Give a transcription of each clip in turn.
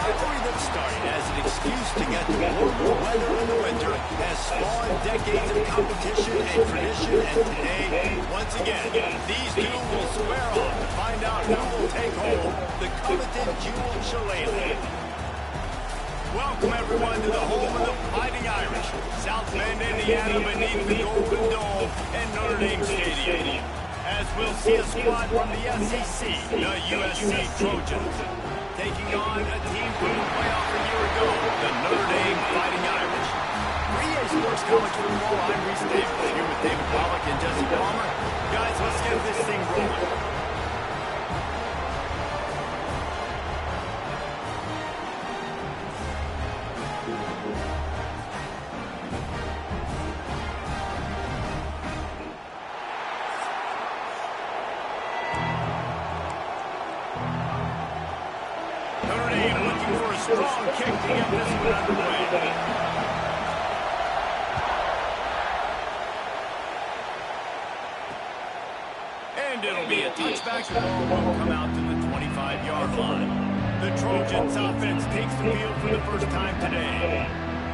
rivalry that started as an excuse to get to warmer weather in the winter has spawned decades of competition and tradition, and today, once again, these two will square off to find out who will take home the coveted Jewel Shillelagh. Welcome, everyone, to the home of the Fighting Irish, South Bend, Indiana, beneath the Golden Dome and Notre Dame Stadium. As we'll see a squad from the SEC, the USC Trojans, taking on a team from the playoff a year ago, the Notre Dame Fighting Irish. For EA Sports College Football, I'm Reese Davis, here with David Pollack and Jesse Palmer. Guys, let's get this thing rolling. Strong kick to get this one underway. And it'll be a touchback. The ball will come out to the 25-yard line. The Trojans offense takes the field for the first time today.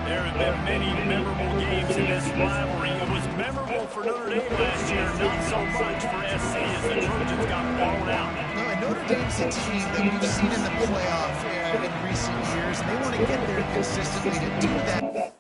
There have been many memorable games in this rivalry. It was memorable for Notre Dame last year, not so much for SC as the Trojans got blown out. No, and Notre Dame's a team that we've seen in the playoff in recent years, and they want to get there consistently to do that.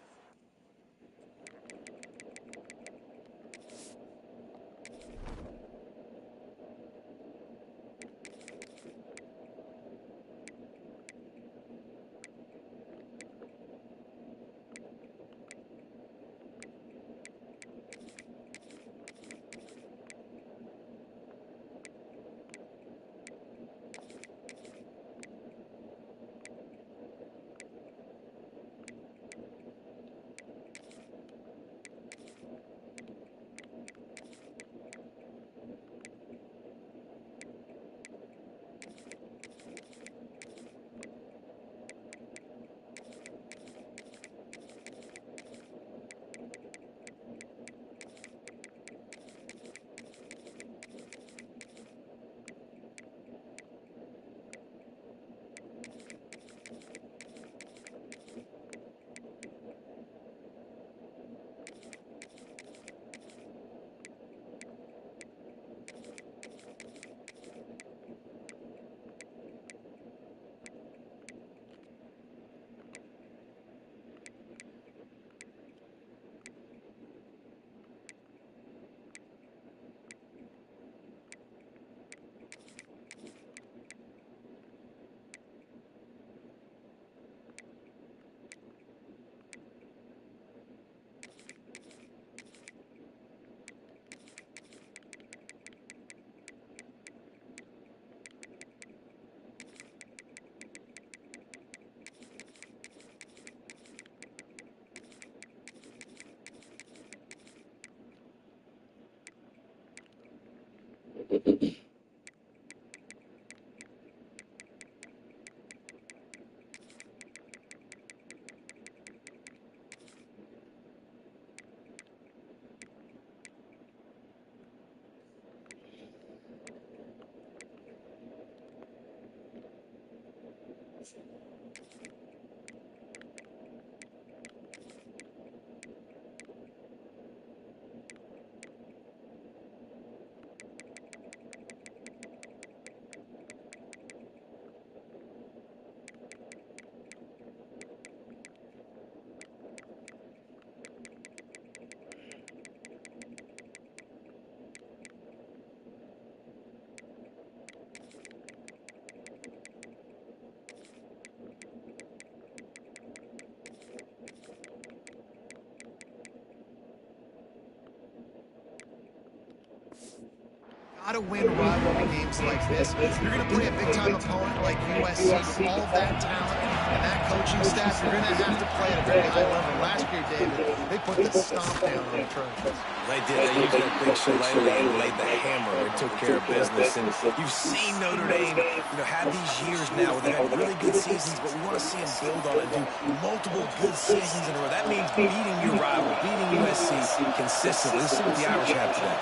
Got to win rivalry games like this. You're going to play a big-time opponent like USC with all of that talent and that coaching staff. You're going to have to play at a very high level. Last year, David, they put the stomp down on the Trojans. They did. They used that big Shillelagh and laid the hammer and took care of business. And you've seen Notre Dame, have these years now where they've had really good seasons, but we want to see them build on it and do multiple good seasons in a row. That means beating your rival, beating USC consistently. Let's see what the Irish have today.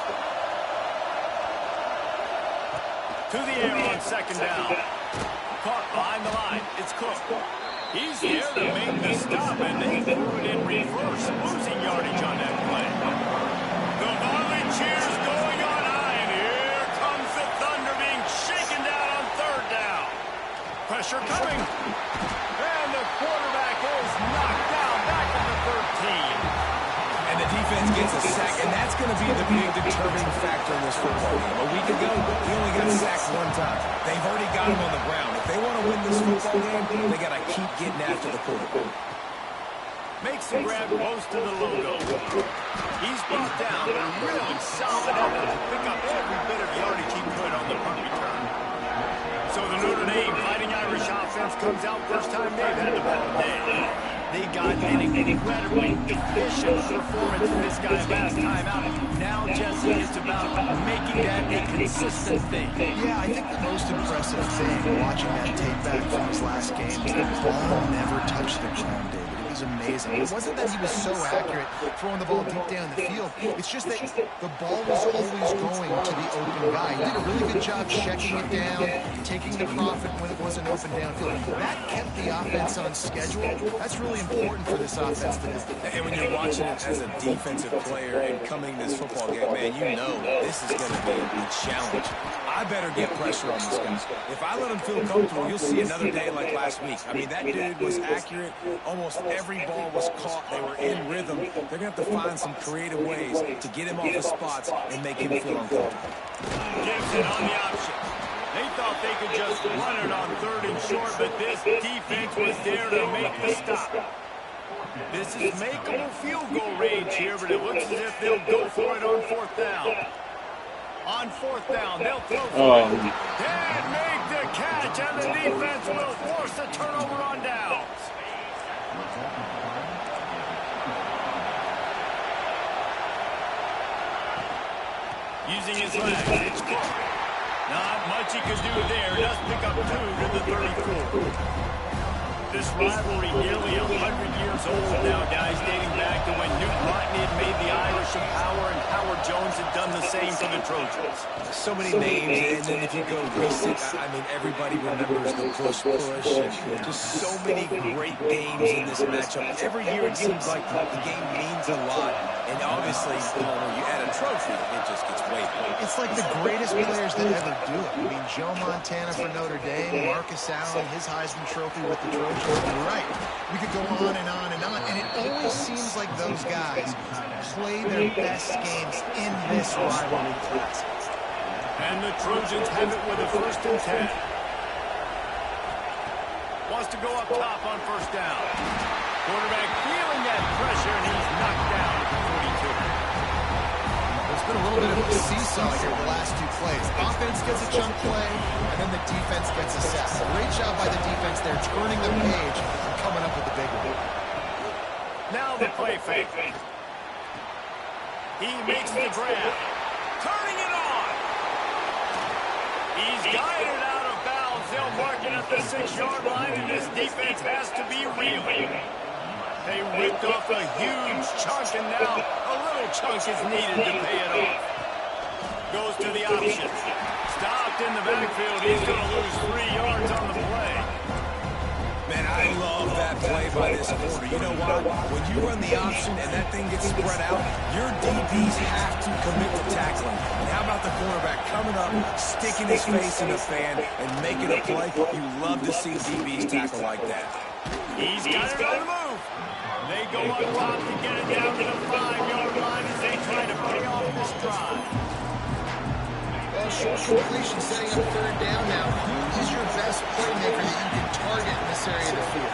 To the air on second down. caught behind the line. It's Cook. He's there to make the stop, and they threw it in reverse, losing yardage on that play. The volley cheers going on high, and here comes the Thunder being shaken down on third down. Pressure coming. And the quarterback is knocked down back at the 13. And the defense gets a sack, and that's going to be the big determining factor in this football game. A week ago, he only got sacked one time. They've already got him on the ground. If they want to win this football game, they got to keep getting after the quarterback. Makes the grab close to the logo. He's brought down, but a really solid effort to pick up every bit of yardage he could on the punt return. So the Notre Dame Fighting Irish offense comes out first time they've had the ball today. They got an incredibly efficient performance from this guy last time out. Now, Jesse, it's about making that a consistent thing. Yeah, I think the most impressive thing watching that tape back from his last game is the ball never touched the ground, David. It was amazing. It wasn't that he was so accurate throwing the ball deep down the field. It's just that the ball was always going to the open guy. He did a really good job checking it down, taking the profit when it wasn't open downfield. That kept the offense on schedule. That's really important for this offense today. And when you're watching it as a defensive player and coming to this football game, man, you know this is going to be a challenge. I better get pressure on this guy. If I let him feel comfortable, you'll see another day like last week. I mean, that dude was accurate. Almost every ball was caught. They were in rhythm. They're going to have to find some creative ways to get him off his spots and make him feel uncomfortable. Gibson on the option. They thought they could just run it on third and short, but this defense was there to make the stop. This is makeable field goal range here, but it looks as if they'll go for it on fourth down. On fourth down, they'll throw for it. And make the catch, and the defense will force a turnover on downs. Using his legs, it's Cook. Not much he could do there. Does pick up 2 to the 34. This rivalry nearly 100 years old now, guys, dating back to when Newt Rodney had made the Irish a power and Howard Jones had done the same for the Trojans. So many names, and then if you go recent, I mean, everybody remembers the push, and just so many great games in this matchup. Every year it seems like the game means a lot, and obviously, when you add a trophy, it just gets way better. It's like the greatest players that ever do it. I mean, Joe Montana for Notre Dame, Marcus Allen, his Heisman Trophy with the Trojans. You're right. We could go on and on and on, and it always seems like those guys play their best games in this rivalry class. And the Trojans have it with a 1st and 10. Wants to go up top on first down. Quarterback feeling that pressure, and he's knocked down at the 42. It's been a little bit of a seesaw here the last 2 plays. Offense gets a chunk play, and then the defense gets a sack. Great job by the defense there, turning the page and coming up with the big one. Now the play fake. He makes the grab. Turning it on. He's guided out of bounds. They'll mark it at the 6-yard line, and this defense has to be reeling. They ripped off a huge chunk, and now a little chunk is needed to pay it off. Goes to the option. Stopped in the backfield. He's going to lose 3 yards on the play. Man, I love that play by this quarter. You know why? When you run the option and that thing gets spread out, your DBs have to commit to tackling. And how about the cornerback coming up, sticking his face in the fan, and making a play? You love to see DBs tackle like that. He's got it on the move. They go on top to get it down to the 5-yard line as they try to pay off this drive. Well, short completion setting up 3rd down now. Who is your best playmaker that you can target in this area of the field?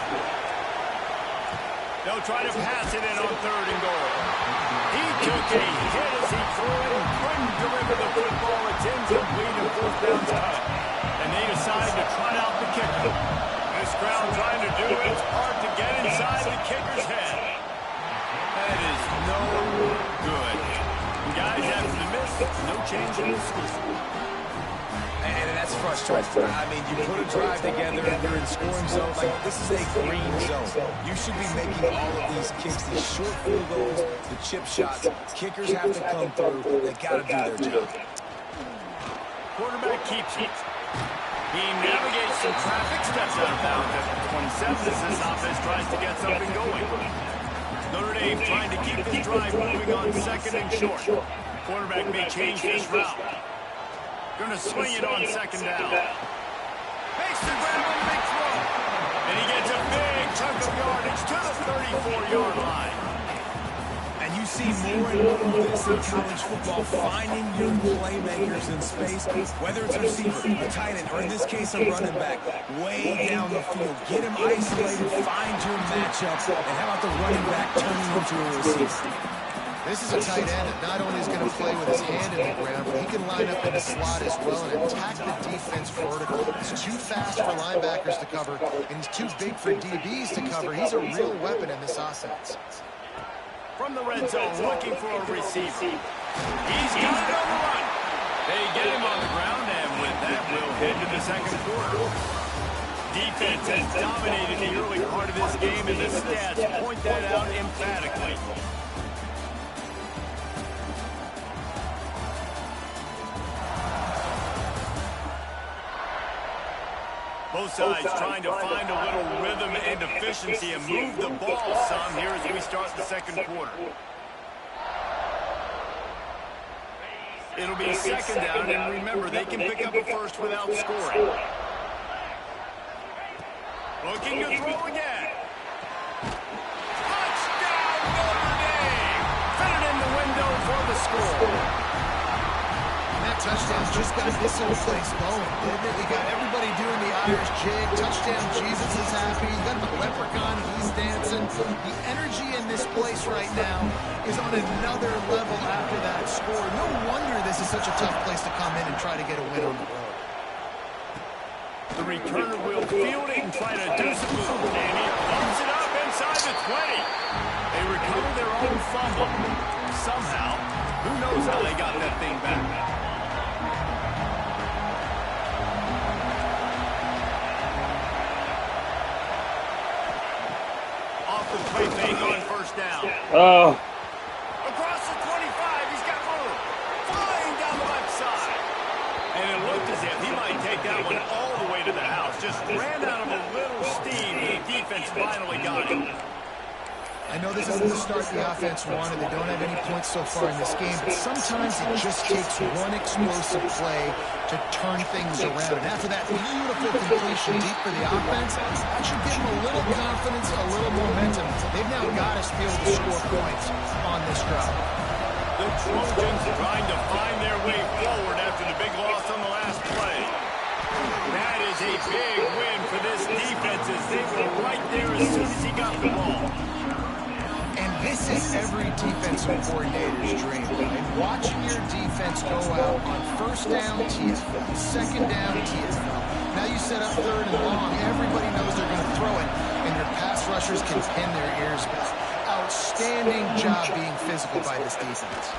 They'll try to pass it in on 3rd and goal. He took a hit as he threw it and couldn't deliver the football. It's incomplete and 4th down time. And they decide to trot out the kicker. This crowd trying to do its part to get inside the kicker's head. That is no good. Guys, after the miss, no change in the score. And that's frustrating. I mean, you put a drive together and you're in scoring zone. Like, this is a green zone. You should be making all of these kicks, these short field goals, the chip shots. Kickers have to come through. They got to do their job. Quarterback keeps it. He navigates some traffic, steps out of bounds at the 27 as this offense tries to get something going. Notre Dame trying to keep this drive moving on second and short. Quarterback may change this route. Going to swing it on second down. Makes the grab and big throw. And he gets a big chunk of yardage to the 34-yard line. And you see more and more of this in college football, finding your playmakers in space, whether it's a receiver, a tight end, or in this case, a running back, way down the field. Get him isolated, find your matchup, and how about the running back turning into a receiver? This is a tight end that not only is going to play with his hand in the ground, but he can line up in the slot as well and attack the defense vertical. He's too fast for linebackers to cover, and he's too big for DBs to cover. He's a real weapon in this offense. From the red zone, looking for a receiver. He's got it on the run. They get him on the ground, and with that, we'll head to the second quarter. Defense has dominated the early part of this game, and the stats point that out emphatically. Both sides trying to find a little rhythm and efficiency and move the ball some here as we start the second quarter. It'll be second down, and remember, they can pick up a first without scoring. Looking to throw again. Touchdown, Notre Dame! Fit it in the window for the score. That touchdown just got this whole place going, didn't it? You got everybody doing the Irish jig. Touchdown, Jesus is happy. You got the leprechaun, he's dancing. The energy in this place right now is on another level after that score. No wonder this is such a tough place to come in and try to get a win on the road. The returner will field it and try to do some move. And he pumps it up inside the 20. They recover their own fumble. Somehow, who knows how they got that thing back. Play fake on first down. Across the 25, he's got room. Flying down the left side. And it looked as if he might take that one all the way to the house. Just ran out of a little steam. The defense finally got him. I know this isn't the start the offense wanted. They don't have any points so far in this game, but sometimes it just takes one explosive play to turn things around. And after that beautiful completion deep for the offense, that should give them a little confidence, a little momentum. They've now got to be able to score points on this drive. The Trojans trying to find their way forward after the big loss on the last play. That is a big win for this defense as they were right there as soon as he got the ball. And this is every defensive coordinator's dream, right? Watching your defense go out on first down, TFL, second down, TFL. Now you set up third and long. Everybody knows they're going to throw it, and your pass rushers can pin their ears back. Outstanding job being physical by this defense.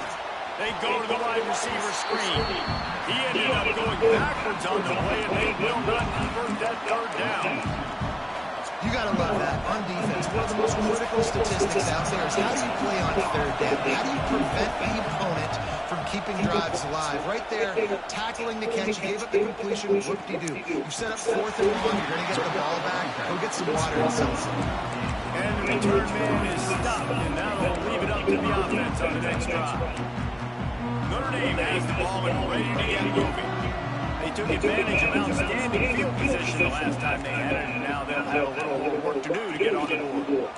They go to the wide receiver screen. He ended up going backwards on the play, and they will not convert that third down. You got to love that on defense. One of the most critical statistics out there is how do you play on third down? How do you prevent the opponent from keeping drives alive? Right there, tackling the catch, you gave up the completion, whoop-de-doo. You set up fourth and long, you're going to get the ball back, go get some water and something. And the return man is stopped, and now they'll leave it up to the offense on the next drive. Notre Dame has the ball and ready to get moving. They took advantage of outstanding field position the last time they had it, and now they'll have a little more work to do to get on the board.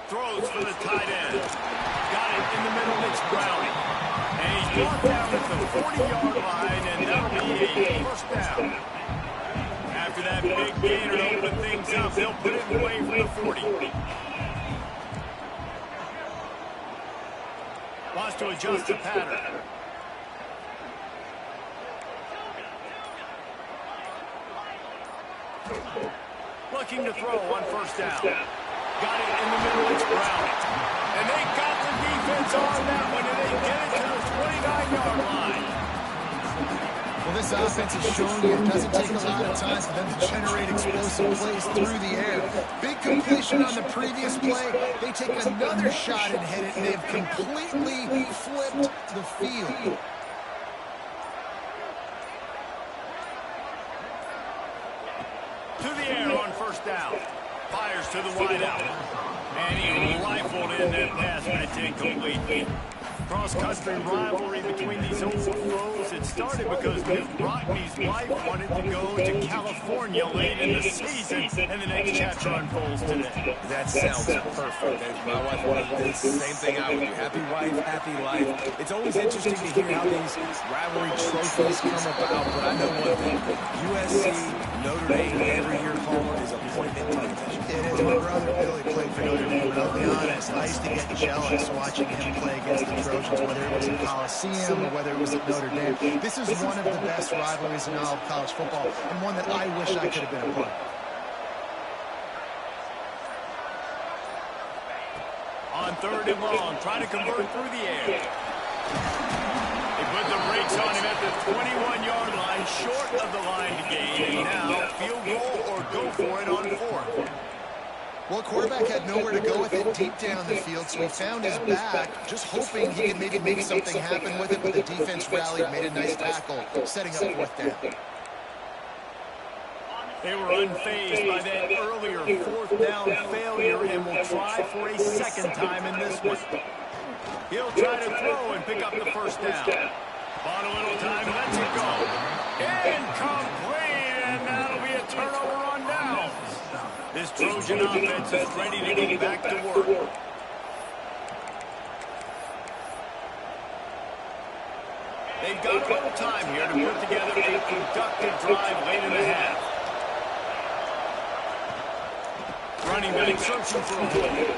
Throws for the tight end. Got it in the middle, it's Browning. And he's brought down at the 40-yard line, and that'll be a first down. After that big gainer to open things up, they'll put it away from the 40. Wants to adjust the pattern. Looking to throw on first down. Got it in the middle, it's Brown. And they got the defense on that one, and they get it to the 29-yard line. Well, this offense is showing you it doesn't take a lot of time for them to generate explosive plays through the air. Big completion on the previous play. They take another shot and hit it, and they've completely flipped the field. first down. Fires to the wideout. And he rifled in that pass, but it's incomplete. Cross-country rivalry between these old foes. It started because Newt Rockne's wife wanted to go to California late in the season, and the next chapter unfolds today. That sounds perfect. My wife wanted this. Same thing I would do. Happy wife, happy life. It's always interesting to hear how these rivalry trophies come about, but I know one thing. USC, Notre Dame, every year, Palmer, is appointment television. It is. My brother Billy played for Notre Dame, and I'll be honest, I used to get jealous watching him play against the Trojans, whether it was in Coliseum or whether it was at Notre Dame. This is one of the best rivalries in all of college football, and one that I wish I could have been a part of. On 3rd and long, trying to convert through the air. They put the brakes on him at the 21-yard line, short of the line to gain, and now field goal or go for it on 4th. Well, quarterback had nowhere to go with it deep down the field, so he found his back, just hoping he could maybe make something happen with it, but the defense rallied, made a nice tackle, setting up 4th down. They were unfazed by that earlier 4th down failure and will try for a second time in this one. He'll try to throw and pick up the 1st down. Bought a little time, lets it go. Incomplete, and that'll be a turnover on downs. This Trojan offense is ready to get back to work. They've got a little time here to put together a productive drive late in the half. Running back searching for a hole.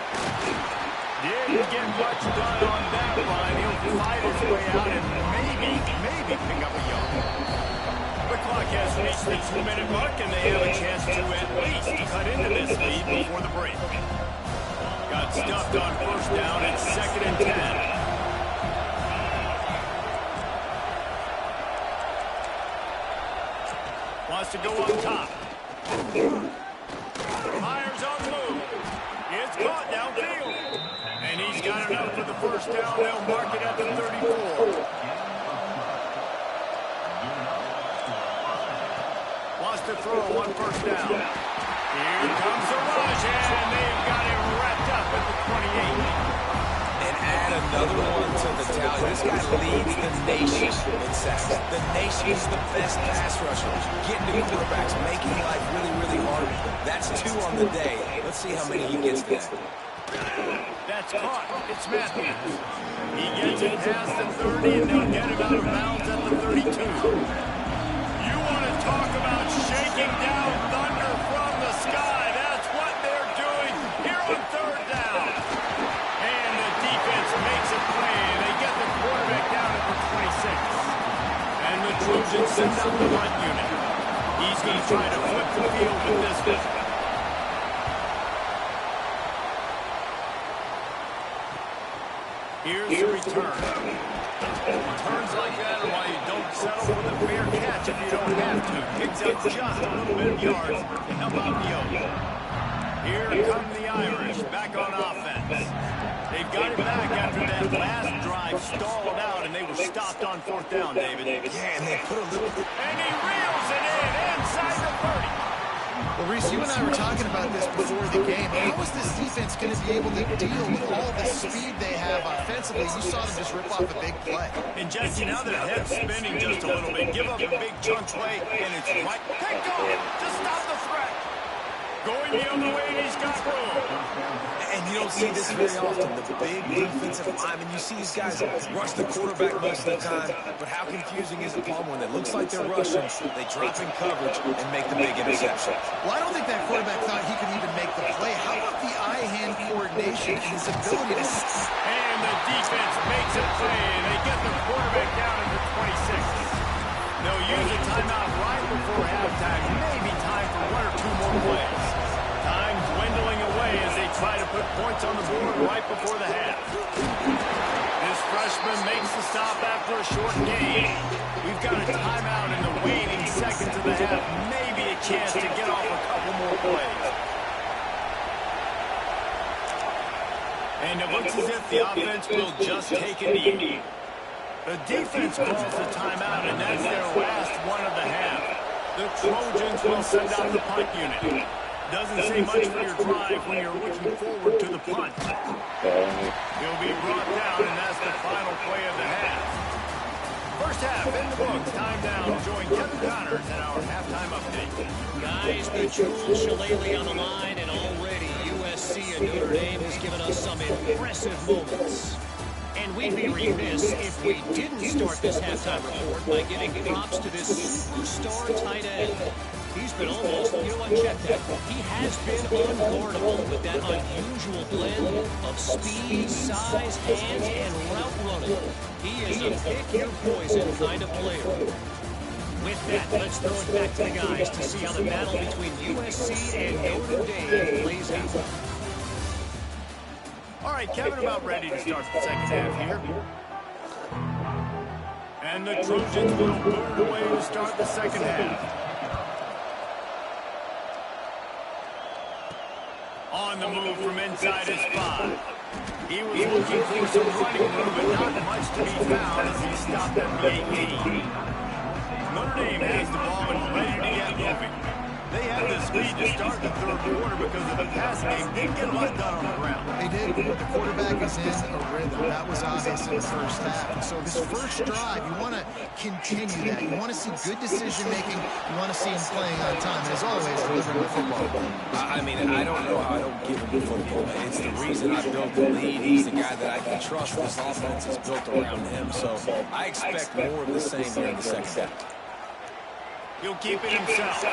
Didn't get much done on that line. He'll fight his way out and maybe pick up a yard. The clock has reached the 2-minute mark, and they have a chance to at least cut into this lead before the break. Got stuffed on 1st down. It's 2nd and 10. Wants to go up top. Myers on the move. It's caught downfield. And he's got enough for the 1st down. They'll mark it at the 34. Wants to throw on 1st down. Here comes the rush, and they've got him wrapped up at the 28. And add another one to the tally. This guy leads the nation in sacks. The nation is the best pass rusher. Getting to quarterbacks, making life really, really hard. That's 2 on the day. Let's see how many he gets today. That's caught. It's Matthews. He gets it past the 30, and they'll get him out of bounds at the 32. You want to talk about shaking down thunder from the sky. That's what they're doing here on 3rd down. And the defense makes a play. They get the quarterback down at the 26. And the Trojans send out the punt unit. He's going to try to flip the field with this one. Here's the return. Returns like that are why you don't settle with a fair catch if you don't have to. Picks up just a little bit of yards to help out the Oaks. Here come the Irish back on offense. They've got it back after that last drive stalled out, and they were stopped on 4th down, David. Yeah, and they put a little bit... And he reels it in inside the 30. Well, Reese, you and I were talking about this before the game. How is this defense going to be able to deal with all the speed they have offensively? You saw them just rip off a big play. And Jesse, now their head's spinning just a little bit. Give up a big chunk play, and it's right. Picked off to stop the threat. Going the other way, and he's got room. And you don't see this very often. The big defensive linemen, you see these guys rush the quarterback most of the time, but how confusing is it, Palmer, when it looks like they're rushing, they drop in coverage and make the big interception? Well, I don't think that quarterback thought he could even make the play. How about the eye-hand coordination and his ability to... And the defense makes a play, and they get the quarterback down at the 26. They'll use a timeout right before halftime. Maybe time for 1 or 2 more plays. Time dwindling away as they try to put points on the board right before the half. This freshman makes the stop after a short gain. We've got a timeout in the waning seconds of the half. Maybe a chance to get off a couple more plays. And it looks as if the offense will just take a knee. The defense calls the timeout, and that's their last one of the half. The Trojans will send out the punt unit. Doesn't say much for your drive when you're looking forward to the punt. He'll be brought down, and that's the final play of the half. First half in the books. Time now. Join Kevin Connors in our halftime update. Guys, the Jules Shillelagh on the line, and already USC and Notre Dame has given us some impressive moments. And we'd be remiss if we didn't start this halftime report by giving props to this superstar tight end. He's been almost, you know what, check that. He has been unguardable with that unusual blend of speed, size, hands, and route running. He is a pick-your-poison kind of player. With that, let's throw it back to the guys to see how the battle between USC and Notre Dame plays out. All right, Kevin, about ready to start the second half here. And the Trojans will put it away to start the second half. On the move from inside his spot. He was looking for some running room, but not much to be found as he stopped at the 18. Notre Dame has the ball and ready to get moving. They had the speed to start the third quarter because of the passing game. Didn't get a lot done on the ground. They did. The quarterback is in a rhythm. That was obvious in the first half. So this first drive, you want to continue that. You want to see good decision-making. You want to see him playing on time. And as always, delivering the football. I mean, I don't know how I don't give him the football. It's the reason I built the lead. He's the guy that I can trust. This offense is built around him. So I expect more of the same here in the second half. He'll keep it himself.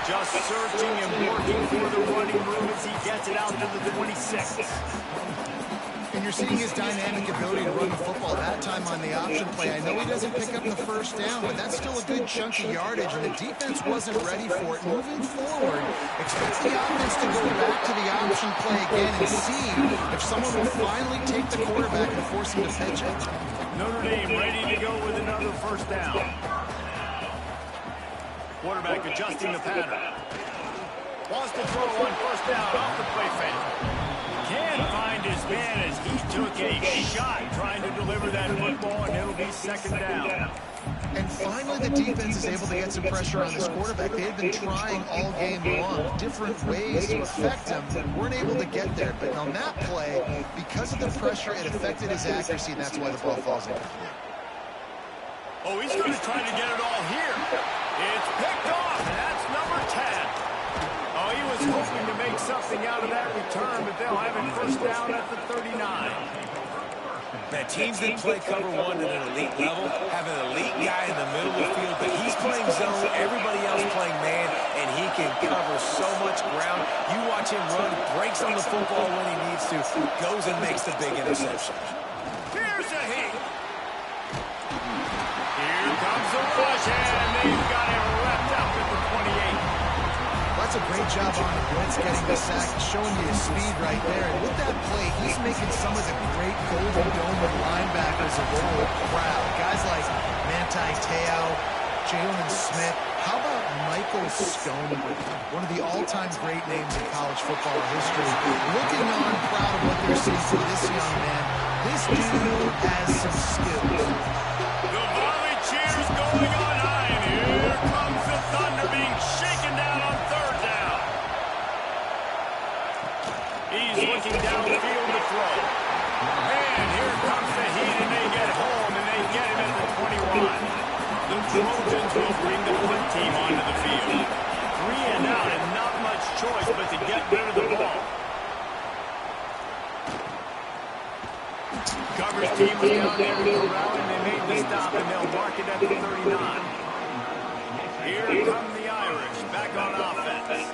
Just searching and working for the running room as he gets it out to the 26. And you're seeing his dynamic ability to run the football that time on the option play. I know he doesn't pick up the first down, but that's still a good chunk of yardage, and the defense wasn't ready for it. Moving forward, expect the offense to go back to the option play again and see if someone will finally take the quarterback and force him to pitch it. Notre Dame ready to go with another first down. Quarterback adjusting the pattern. Wants to throw on first down off the play fake. Can't find his man as he took a shot trying to deliver that football, and it'll be second down. And finally, the defense is able to get some pressure on this quarterback. They had been trying all game long, different ways to affect him, but weren't able to get there. But on that play, because of the pressure, it affected his accuracy, and that's why the ball falls incomplete. Oh, he's going to try to get it all here. It's picked off, and that's number 10. Oh, he was hoping to make something out of that return, but they'll have it first down at the 39. Man, teams that play cover one at an elite level have an elite guy in the middle of the field, but he's playing zone, everybody else playing man, and he can cover so much ground. You watch him run, breaks on the football when he needs to, goes and makes the big interception. Here's a hit. Here comes the rush, and they've got him wrapped up at the 28. That's a great job on the blitz, getting the sack, showing you his speed right there. And with that play, he's making some of the great Golden Dome linebackers of old proud. Guys like Manti Te'o, Jalen Smith. How about Michael Stoney, one of the all-time great names in college football history? Looking on, proud of what they're seeing from this young man. This dude has some skills. The volley cheers going on high, and here comes the Thunder being shaken down on third down. He's looking downfield to throw. And here comes the heat, and they get home, and they get him at the 21. The Trojans will bring the punt team onto the field. 3 and out, and not much choice but to get rid of the ball. Coverage team was down there to corral, and they made the stop, and they'll mark it at the 39. Here come the Irish, back on offense.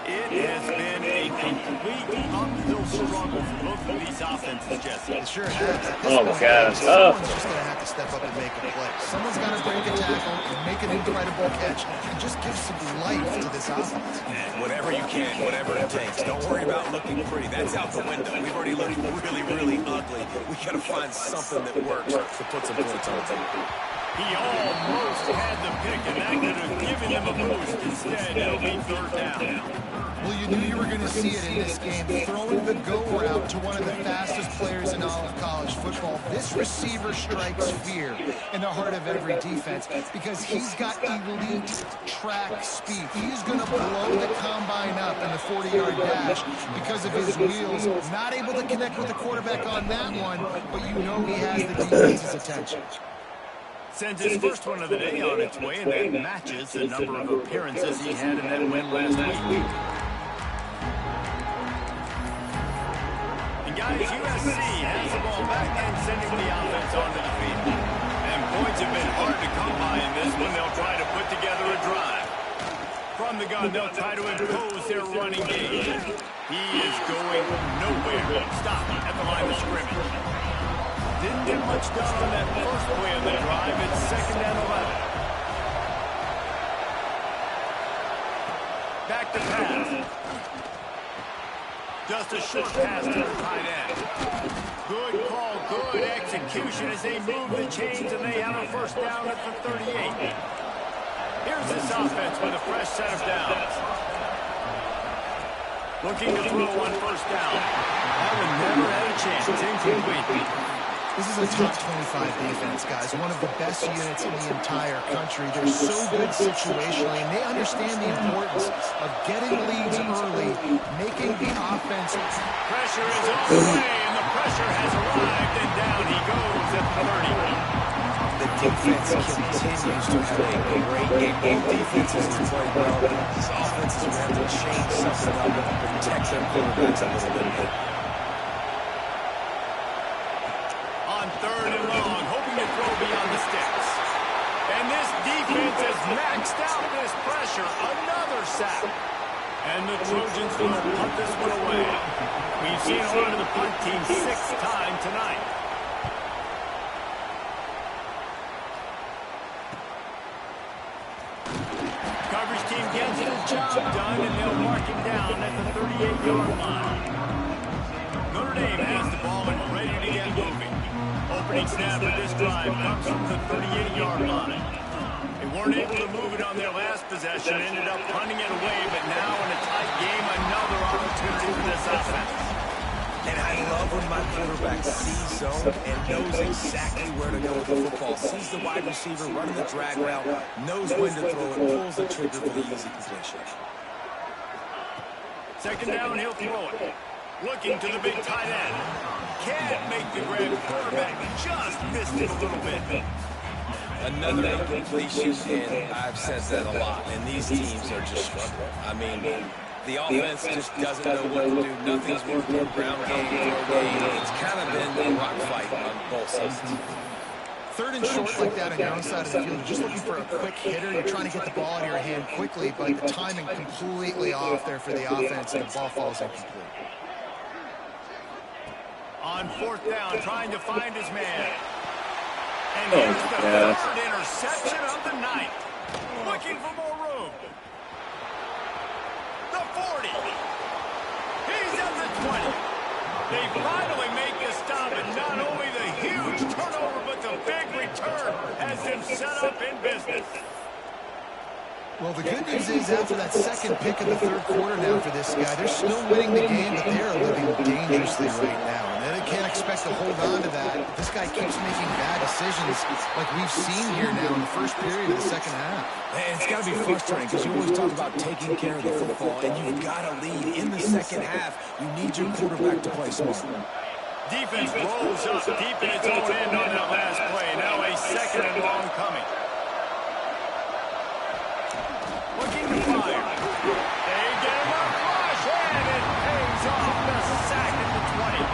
It has been a complete uphill struggle for both of these offenses, Jesse. It sure has. Oh, my God. Someone's just going to have to step up and make a play. Someone's got to break a tackle and make an incredible catch and just give some life to this offense. And whatever you can, whatever it takes. Don't worry about looking pretty. That's out the window. We've already looked really, really ugly. We got to find something that works to put some points on the table. He almost had the pick, and that could have given them a boost. Instead, it'll be third down. Well, you knew you were going to see it in this game. Throwing the go route to one one of the fastest players in all of college football. This receiver strikes fear in the heart of every defense because he's got elite track speed. He's going to blow the combine up in the 40-yard dash because of his wheels. Not able to connect with the quarterback on that one, but you know he has the defense's attention. Sends his first one of the day on its way, and that matches the number of appearances he had in that win last week. And guys, USC has the ball back and sending the offense onto the field. And points have been hard to come by in this one. They'll try to put together a drive. From the gun, they'll try to impose their running game. He is going nowhere. Stop at the line of scrimmage. Didn't get much done on that first play of the drive. It's 2nd and 11. Back to pass. Just a short pass to the tight end. Good call, good execution as they move the chains, and they have a first down at the 38. Here's this offense with a fresh set of downs. Looking to throw on first down. That one never had a chance. Incomplete. This is a top 25 defense, guys. One of the best units in the entire country. They're so good situationally, and they understand the importance of getting leads early, making the offense. Pressure is on the way, and the pressure has arrived, and down he goes at the 30. The defense continues to have a great game. Both defenses have played well. These offenses will have to change something up and protect their quarterbacks a little bit. Third and long, hoping to throw beyond the sticks. And this defense has maxed out this pressure. Another sack. And the Trojans will punt this one away. We've seen a lot of the punt team 6th time tonight. Coverage team gets the job done, and they'll mark him down at the 38-yard line. Notre Dame has the ball and ready to get moving. Opening snap for this drive comes from the 38-yard line. They weren't able to move it on their last possession, ended up punting it away, but now in a tight game, another opportunity for this offense. And I love when my quarterback sees zone and knows exactly where to go with the football. Sees the wide receiver running the drag route, knows when to throw it, pulls the trigger for the easy completion. 2nd down, he'll throw it. Looking to the big tight end. Can't make the grab. Quarterback just missed it a little bit. Another incompletion, and I've said that a lot, and these teams are just struggling. I mean, the offense just doesn't know what to do. Nothing's working. Ground game, throw game. It's kind of been a rock fight on both sides. 3rd and short like that on your own side of the field. You're just looking for a quick hitter. You're trying to get the ball out of your hand quickly, but the timing completely off there for the offense, and the ball falls incomplete. On 4th down, trying to find his man. And here's the 3rd interception of the night. Looking for more room. The 40. He's at the 20. They finally make the stop, and not only the huge turnover, but the big return has them set up in business. Well, the good news is after that second pick of the 3rd quarter now for this guy, they're still winning the game, but they are living dangerously right now. And they can't expect to hold on to that. This guy keeps making bad decisions like we've seen here now in the first period of the 2nd half. And it's got to be frustrating because you always talk about taking care of the football, and you've got to lead in the 2nd half. You need your quarterback to play smart. Defense rolls up deep in its own end on that last play. Now a 2nd and long coming. Looking to fire. They get him up rush, and it pays off the sack at the 20.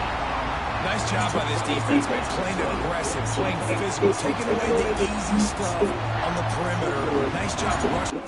Nice job by this defense, man. Playing aggressive, playing physical, taking away the easy stuff on the perimeter. Nice job rushing.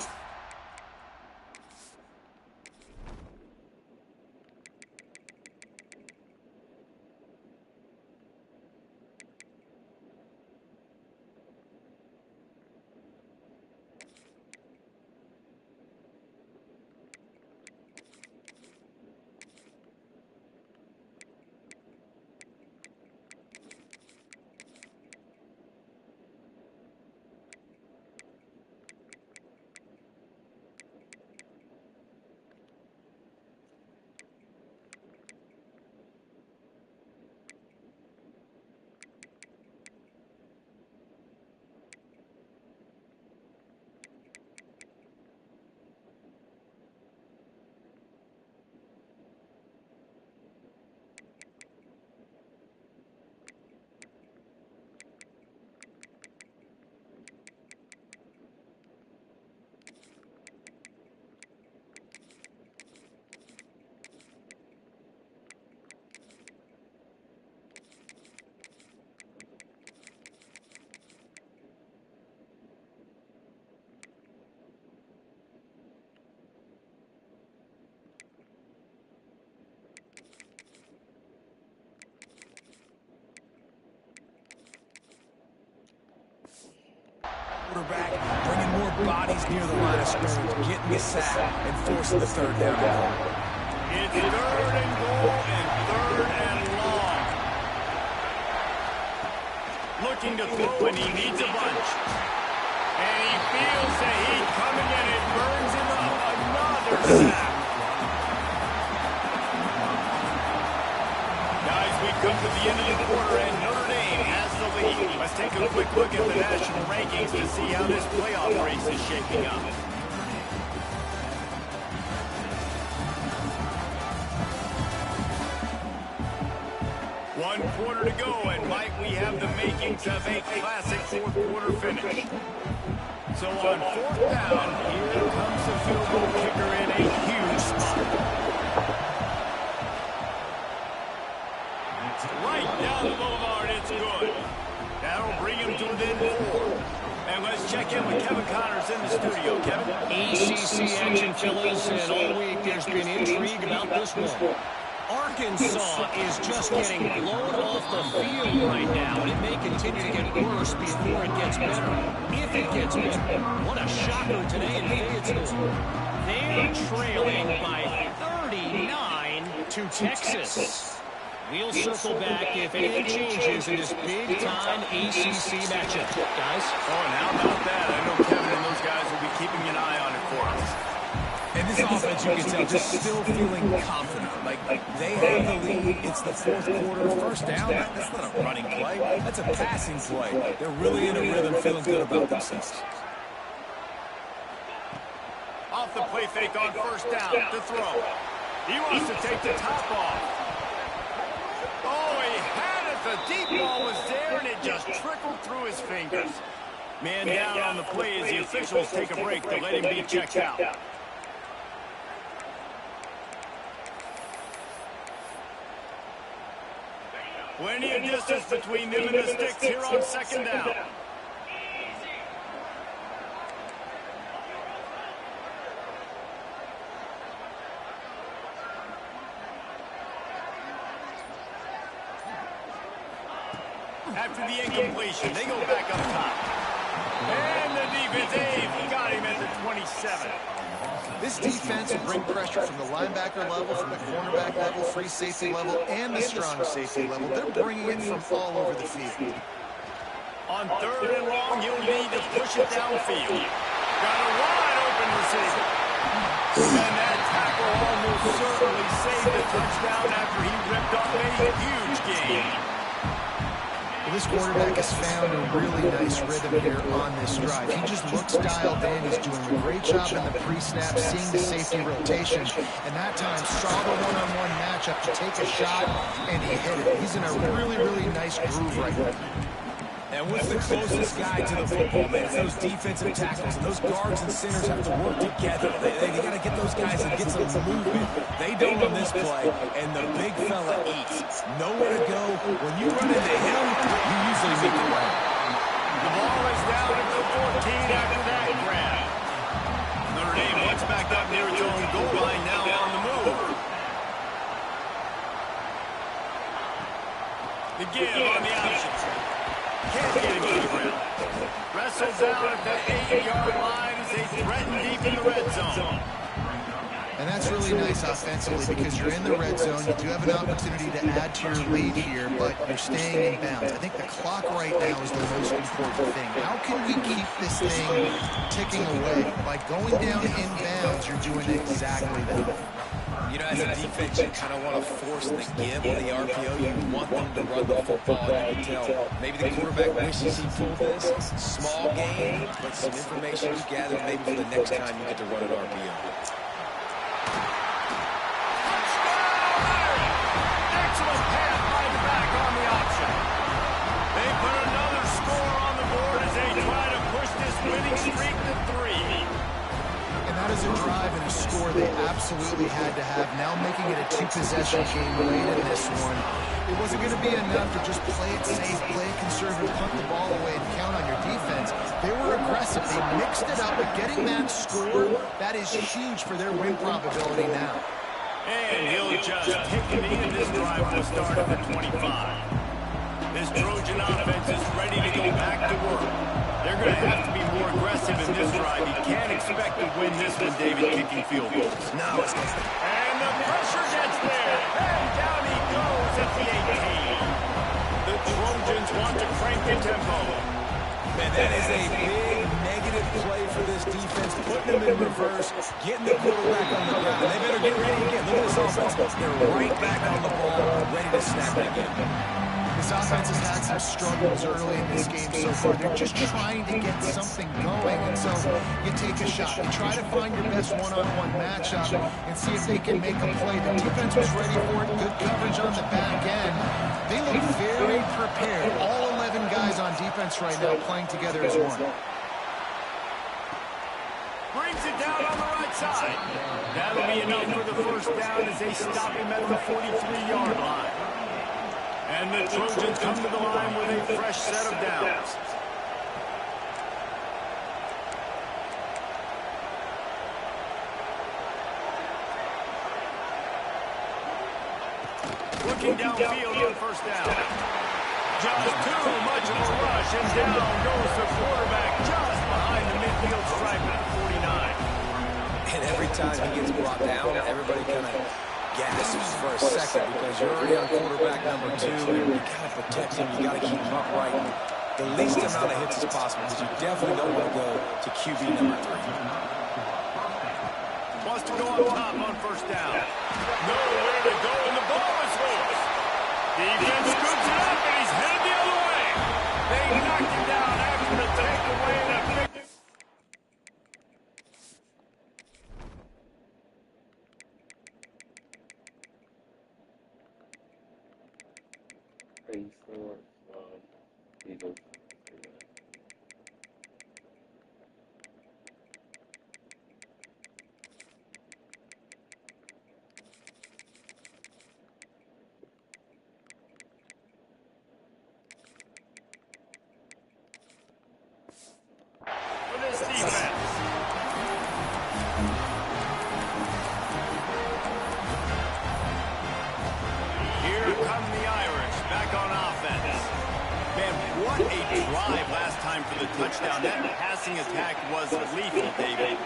bodies near the line of scrimmage, getting the sack, and forcing the third down and goal. It's 3rd and goal and 3rd and long. Looking to throw, and he needs a bunch. And he feels the heat coming, and it burns him up. Another sack. Guys, we come to the end of the quarter, and Notre Dame has the lead. Let's take a quick look at the national rankings to see how this playoff race is shaping up. One quarter to go, and might we have the makings of a classic fourth quarter finish. So on 4th down, here comes the field goal kicker in a huge spot. Right down the boulevard, it's good. That'll bring him to within 4. And let's check in with Kevin Connors in the studio. Kevin? ACC action, fellas, and all week there's been intrigue about this one. Arkansas is just getting blown off the field right now, and it may continue to get worse before it gets better. If it gets better. What a shocker today in Fayetteville. They're trailing by 39 to Texas. We'll circle back if anything changes in this big-time ACC matchup. Guys? Oh, and how about that? I know Kevin and those guys will be keeping an eye on it for us. And this offense, you can tell, just still feeling confident. Like they have the lead. It's the 4th quarter. 1st down, that's not a running play. That's a passing play. They're really in a rhythm, feeling good about themselves. Off the play fake on 1st down to throw. He wants to take the top off. Oh, he had it. The deep ball was there, and it just trickled through his fingers. Man down on the play as the officials take a break to let him be checked out. Plenty of distance between them and the sticks here on 2nd down. After the incompletion, they go back up top. And the defense, he got him at the 27. This defense will bring pressure from the linebacker level, from the cornerback level, free safety level, and the strong safety level. They're bringing it from all over the field. On 3rd and long, you'll need to push it downfield. Got a wide open receiver. And that tackle almost certainly saved the touchdown after he ripped off a huge gain. Well, this quarterback has found a really nice rhythm here on this drive. He just looks dialed in. He's doing a great job in the pre-snap, seeing the safety rotation, and that time saw the one-on-one matchup to take a shot, and he hit it. He's in a really, really nice groove right now. And what's the closest guy to the football, man? It's those defensive tackles. And those guards and centers have to work together. They got to get those guys and get some movement. They don't on this play, and the big fella eats. Nowhere to go. When you run into him, you usually meet the ground. The ball is down at the 14 after that grab. Notre Dame once back up near its own goal line, now on the move. The give on the option. Can't get him to the ground. Wrestled down at the 8-yard line as they threaten deep in the red zone. And that's really nice offensively because you're in the red zone. You do have an opportunity to add to your lead here, but you're staying in bounds. I think the clock right now is the most important thing. How can we keep this thing ticking away? By going down in bounds, you're doing exactly that. You know, as a defense, you kind of want to force the give on the RPO. You want them to run the football. You can tell maybe the quarterback wishes he pulled this. Small game, but some information you gather maybe for the next time you get to run an RPO. Excellent pass by the back on the option. They put another score on the board as they try to push this winning streak to 3. And that is a drive and a score they absolutely had to have. Now making it a 2-possession game late in this one. It wasn't going to be enough to just play it safe, play it conservative, punt the ball away, and count on your defense. They were aggressive. They mixed it up, but getting that score, that is huge for their win probability now. And he'll just take the knee, and this drive will start at the 25. This Trojan offense is ready to go back to work. They're going to have to be more aggressive in this drive. You can't expect to win this one, David, kicking field goals. No, it's not. And the pressure gets there. And down he goes at the 18. The Trojans want to crank the tempo. Man, that is a big negative play for this defense, putting them in reverse, getting the quarterback on the ground. They better get ready again. Look at this offense. They're right back on the ball, ready to snap it again. This offense has had some struggles early in this game so far. They're just trying to get something going, and so you take a shot. You try to find your best one-on-one matchup and see if they can make a play. The defense was ready for it. Good coverage on the back end. They look very prepared. All 11 guys on defense right now playing together as one. Brings it down on the right side. That'll be enough for the first down as they stop him at the 43-yard line. And the Trojans come to the line with a fresh set of downs. Looking downfield on first down. Just too much of a rush, and down goes the quarterback just behind the midfield stripe at the 49. And every time he gets brought down, everybody kind of gasps for a second because you're already on quarterback number 2, and you got to protect him. You got to keep him upright. The least amount of hits as possible because you definitely don't want to go to QB number 3. Wants to go on top on first down. Nowhere to go, and the ball is loose. Defense scoops it up, and he's headed the other way. They knocked him down after the takeaway and a big... for this defense. Here come the Irish back on offense. Man, what a drive last time for the touchdown. That passing attack was lethal, David.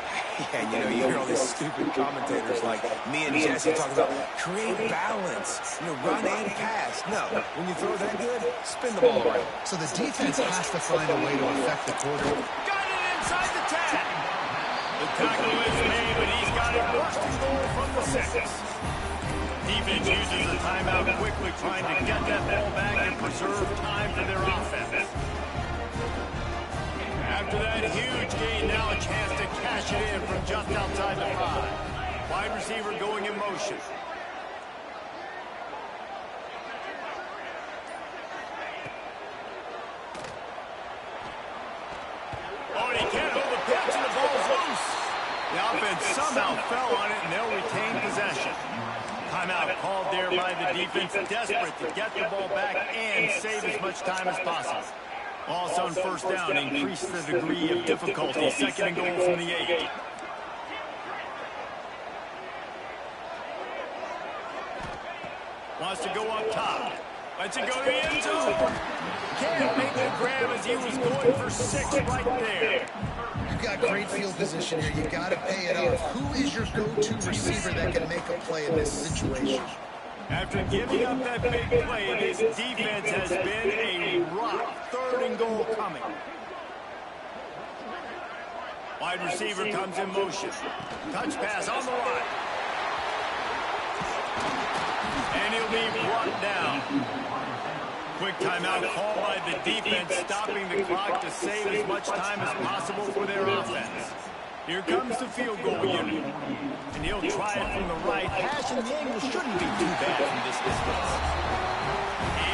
Yeah, you know, you hear all these stupid commentators like me and Jesse talking about create balance, you know, run and pass. No, when you throw that good, spin the ball around. So the defense has to find a way to affect the quarterback. Got it inside the 10. The tackle is made, but he's got it first and goal from the 6. Defense uses the timeout quickly, trying to get that ball back and preserve time for their offense. After that huge gain, now a chance to cash it in from just outside the 5. Wide receiver going in motion. Oh, and he can't hold the pitch, and the ball's loose. The offense somehow fell on it, and they'll retain possession. Timeout called there by the defense, desperate to get the ball back and save as much time as possible. Also on first down, increase the degree of difficulty. Second and goal from the 8. Wants to go up top. Lets it go to the end zone. Can't make the grab as he was going for 6 right there. You've got great field position here. You got to pay it off. Who is your go-to receiver that can make a play in this situation? After giving up that big play, this defense has been a rock. Third and goal coming. Wide receiver comes in motion. Touch pass on the line. And he'll be brought down. Quick timeout called by the defense, stopping the clock to save as much time as possible for their offense. Here comes the field goal unit. And he'll try it from the right. Hash and the angle shouldn't be too bad from this distance.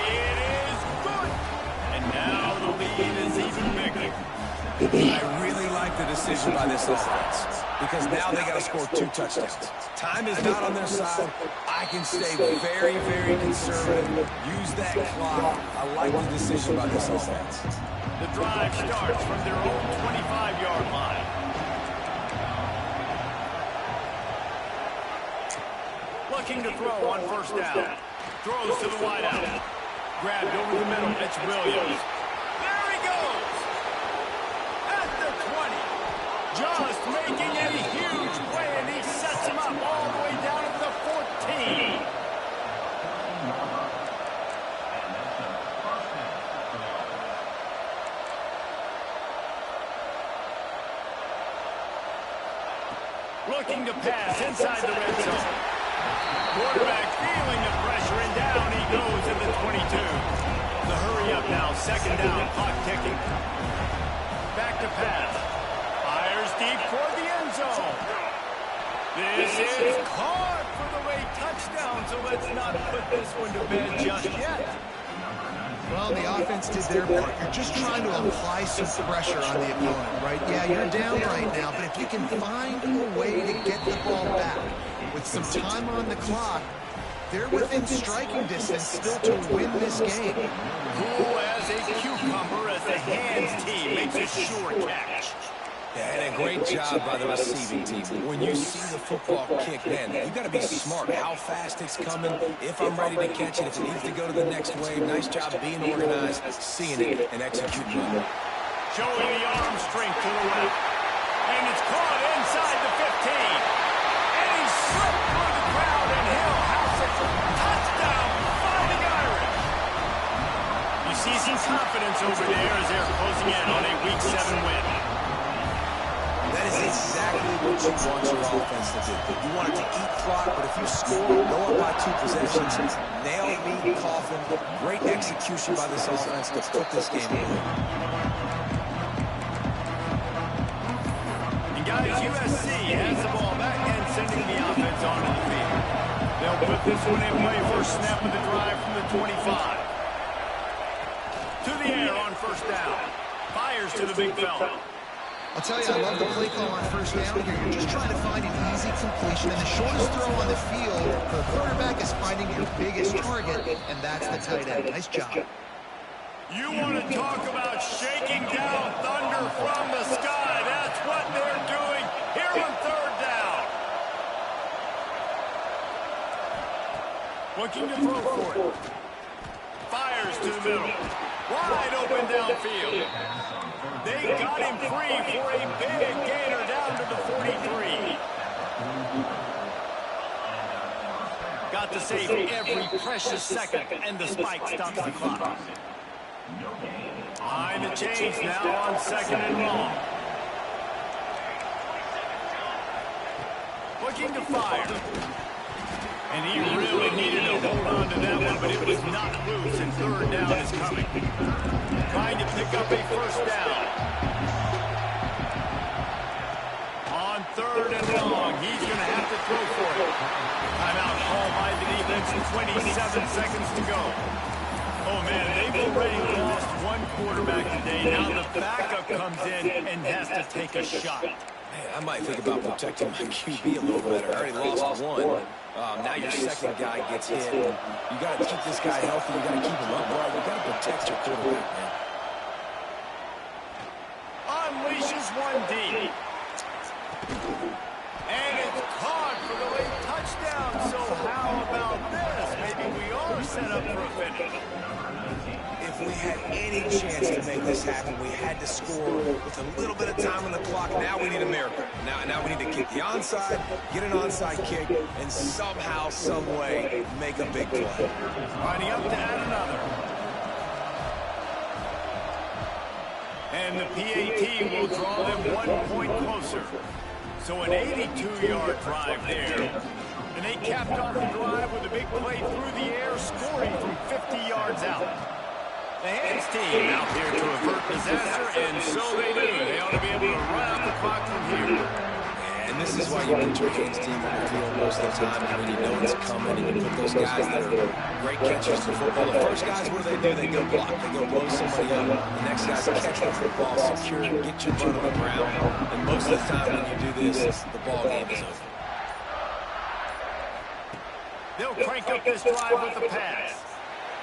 It is good. And now the lead is even bigger. I really like the decision by this offense because now they got to score 2 touchdowns. Time is not on their side. I can stay very, very conservative. Use that clock. I like the decision by this offense. The drive starts from their own 25-yard line. Looking to throw on first down. Throws to the wideout. Grabbed over the middle. It's Williams. There he goes. Looking to pass inside the red zone. Quarterback feeling the pressure, and down he goes at the 22. The hurry up now, second down, clock ticking. Back to pass. Fires deep for the end zone. This is caught for the late touchdown, so let's not put this one to bed just yet. Well, the offense did their part. You're just trying to apply some pressure on the opponent, right? Yeah, you're down right now, but if you can find a way to get the ball back with some time on the clock, they're within striking distance still to win this game. Cool as a cucumber as the hands team makes a sure catch. Yeah, and a great job by the receiving team. When you see the football kick, man, you got to be smart. How fast it's coming, if I'm ready to catch it, if it needs to go to the next wave. Nice job being organized, seeing it, and executing well. Showing the arm strength to the left. And it's caught inside the 15. And he slipped through the crowd, and he'll house it. Touchdown, Fighting Irish. You see some confidence over there as they're closing in on a Week 7 win. That is exactly what you want your offense to do. You want it to eat clock, but if you score, go up by 2 possessions, nail me, coffin, great execution by this offense to put this game away. And guys, USC has the ball back and sending the offense onto the field. They'll put this one in play first snap of the drive from the 25. To the air on first down. Fires to the big fella. I'll tell you, I love the play call on first down here. You're just trying to find an easy completion, and the shortest throw on the field for the quarterback is finding your biggest target, and that's the tight end. Nice job. You want to talk about shaking down thunder from the sky. That's what they're doing here on third down. Looking to throw for it. Fires to the middle. Wide open downfield. They got him free for a big gainer down to the 43. Got to save every precious second, and the spike stops the clock. Behind the chains now on second and long. Looking to fire. And he really needed to hold on to that one, but it was not loose, and third down is coming. Trying to pick up a first down. On third and long, he's going to have to throw for it. Timeout called by the defense, 27 seconds to go. Oh, man, they've already lost one quarterback today. Now the backup comes in and has to take a shot. Man, I might think about protecting my QB a little better. I already lost one. Now your second guy gets hit. You got to keep this guy healthy. You got to keep him upright. You got to protect your quarterback, man. Unleashes one deep. And it's caught for the late touchdown. So how about this? Maybe we are set up for a finish. If we had any chance to make this happen, we had to score with a little bit of time on the clock. Now we need a miracle. Now we need to kick the onside, get an onside kick, and somehow, some way, make a big play. Lining up to add another. And the PAT will draw them 1 point closer. So an 82-yard drive there. And they capped off the drive with a big play through the air, scoring from 50 yards out. The hands team out here to avert disaster, and so they do. They ought to be able to run out the clock from here. And this is why you put your hands team on the field most of the time, is when you know it's coming, and you put those guys that are great catchers to football. The first guys, what do? They go block. They go blow somebody up. The next guys catch the football, secure it, get your butt on the ground. And most of the time when you do this, the ball game is over. They'll crank up this drive with the pass.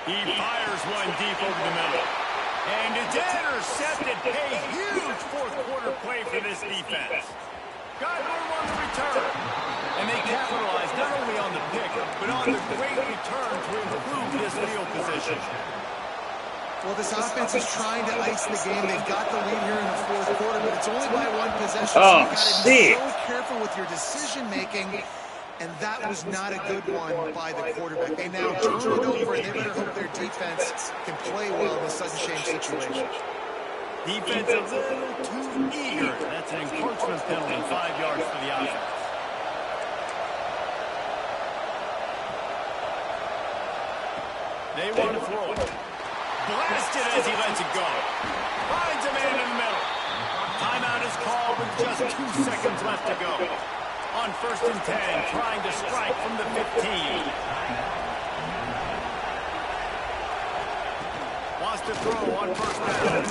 He fires one deep over the middle. And it's intercepted. A huge fourth quarter play for this defense. Got room on the return. And they capitalize not only on the pick, but on the great return to improve this field position. Well, this offense is trying to ice the game. They've got the lead here in the fourth quarter, but it's only by 1 possession. Oh, so you've got to be so careful with your decision-making. And that was not a good one by the quarterback. They now turn it over, and they better hope their defense can play well in a sudden change situation. Defense a little too eager. That's an encroachment penalty, 5 yards for the offense. They want to throw it. Blasted as he lets it go. Finds a man in the middle. Timeout is called with just 2 seconds left to go. On 1st and 10, trying to strike from the 15. Wants to throw on 1st down.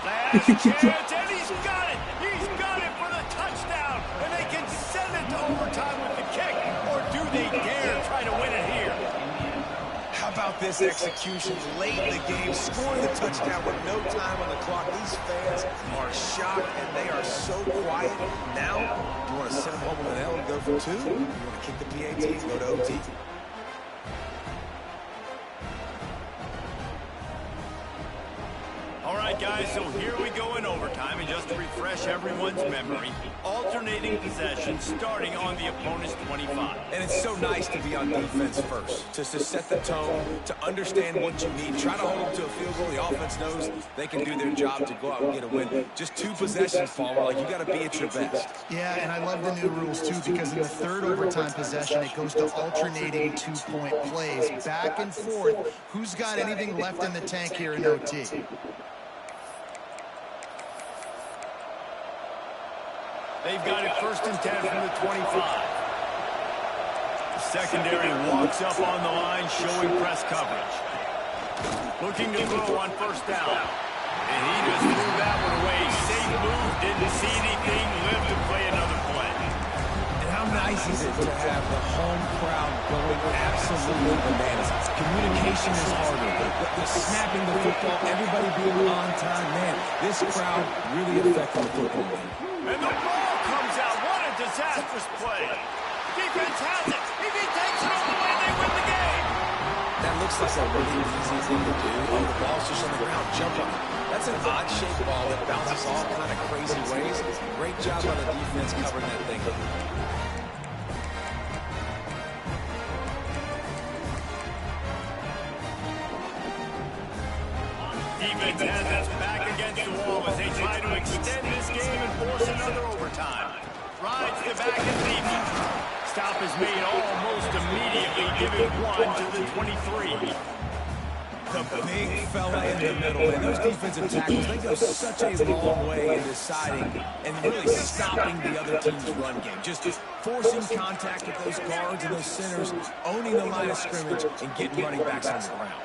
Last chance, and he's got it. He's got it for the touchdown. And they can send it to overtime with the kick. Or do they dare try to win it here? How about this execution late in the game, scoring the touchdown with no time on the clock? These fans are shocked, and they are so quiet. Now, you want to send them home with an L and go for 2? You want to kick the PAT and go to OT? All right, guys, so here we go in overtime, and just to refresh everyone's memory, alternating possession starting on the opponent's 25. And it's so nice to be on defense first, just to set the tone, to understand what you need, try to hold them to a field goal. The offense knows they can do their job to go out and get a win. Just 2 possessions, Palmer, like you got to be at your best. Yeah, and I love the new rules, too, because in the 3rd overtime possession, it goes to alternating 2-point plays, back and forth. Who's got anything left in the tank here in OT? They've got it 1st and 10 from the 25. The secondary walks up on the line, showing press coverage. Looking to throw on 1st down. And he just threw that one away. Safe move, didn't see anything, lived to play another play. And how nice is it to have the home crowd going absolutely bananas? Communication is harder. The snapping the football, everybody being on time. Man, this crowd really affecting the football game. And the ball comes out. What a disastrous play. Defense has it. If he takes it all the way, they win the game. That looks like a really easy thing to do. Oh, the ball's just on the ground. Jump on it. That's an odd-shaped ball that bounces all kind of crazy ways. Great job on the defense covering that thing. Defense has its back against the wall as they try to extend this game and force another overtime. Rides the back and deep. Stop is made almost immediately, giving 1 to the 23. The big fella in the middle, and those defensive tackles, they go such a long way in deciding and really stopping the other team's run game. Just forcing contact with those guards and those centers, owning the line of scrimmage, and getting running backs on the ground.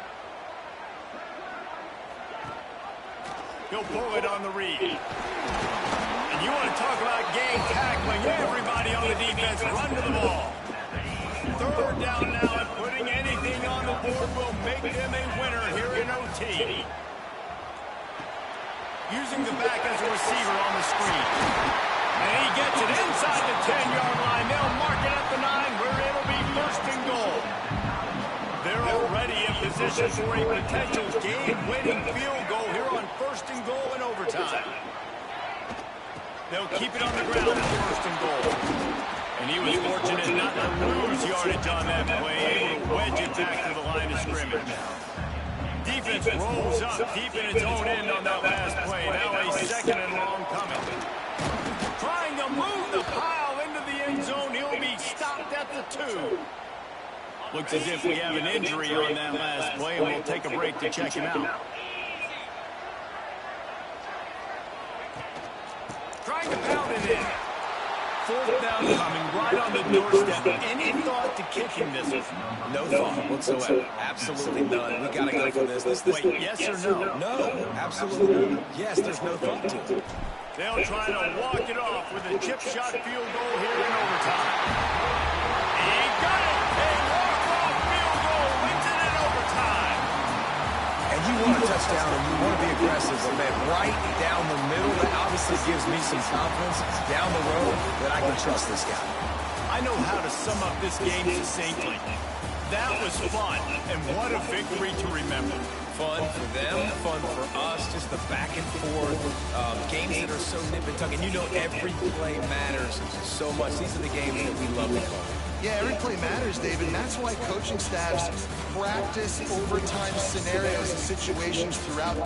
He'll pull it on the read. And you want to talk about game tackling. Everybody on the defense run to the ball. 3rd down now, and putting anything on the board will make them a winner here in OT. Using the back as a receiver on the screen. And he gets it inside the 10-yard line. They'll mark it at the 9 where it'll be 1st and goal. They're already in position for a potential game-winning field goal here on 1st and goal in overtime. They'll keep it on the ground at 1st and goal. And he was fortunate not to lose yardage on that play, able to wedge it back to the line of scrimmage. Defense rolls up, deep in its own end on that last play. Now a 2nd and long coming. Trying to move the pile into the end zone. He'll be stopped at the 2. Looks as if we have an injury on that last play, and we'll take a break to check him out. Trying to pound it in. 4th down coming right on the doorstep. Any thought to kicking this one? No thought whatsoever. Absolutely none. We got to go for this. Wait, yes or no? No, absolutely not. Yes, there's no thought to it. They'll try to walk it off with a chip shot field goal here in overtime. He got it! A walk-off field goal wins it in overtime. And you want a touchdown and you want to be aggressive, but man, right down the middle, that obviously gives me some confidence down the road that I can trust this guy. I know how to sum up this game succinctly. That was fun, and what a victory to remember. Fun for them, fun for us, just the back and forth, games that are so nip and tuck, and you know every play matters so much. These are the games that we love to call. Yeah, every play matters, David, and that's why coaching staffs practice overtime scenarios and situations throughout